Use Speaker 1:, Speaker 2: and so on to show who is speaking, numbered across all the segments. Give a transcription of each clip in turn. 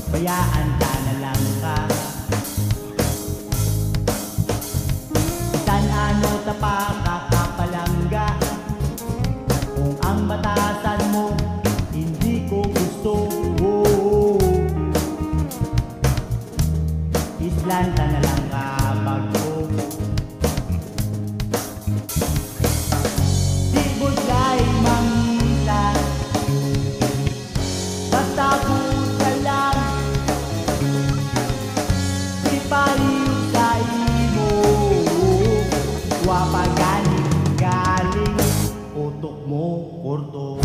Speaker 1: bayaan ka na lang ka. San ano tapakakapalangga, kung ang batasan mo hindi ko gusto. Islanta na lang kapag ko. Di bugay mangita, basta buta lang. Di paliw sa imo, wapagaling-galing, utok mo kurto.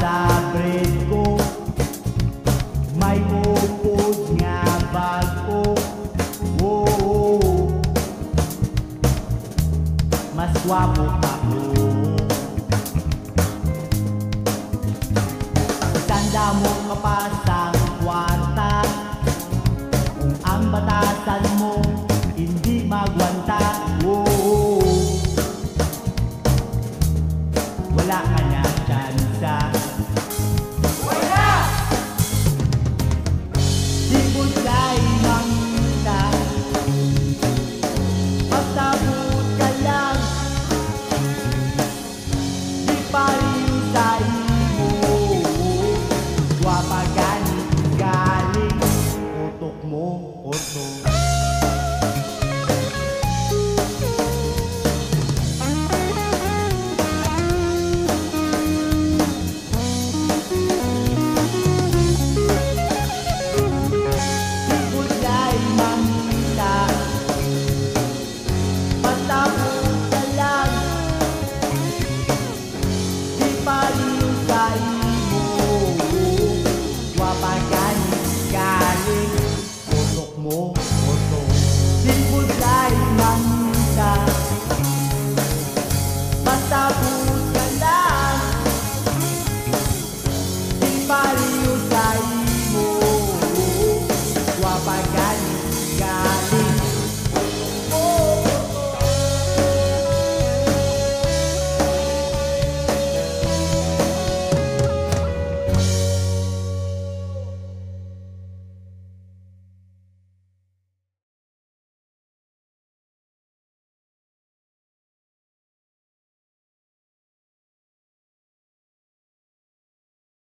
Speaker 1: Sa bread ko may upod nga bago. Mas gwapo pa ko. Tanda mo kapasang kwarta, kung ang batasan mo hindi magwanta. Wala ka na tsansa. Wala! Di bugay mangita, basta but ka lang.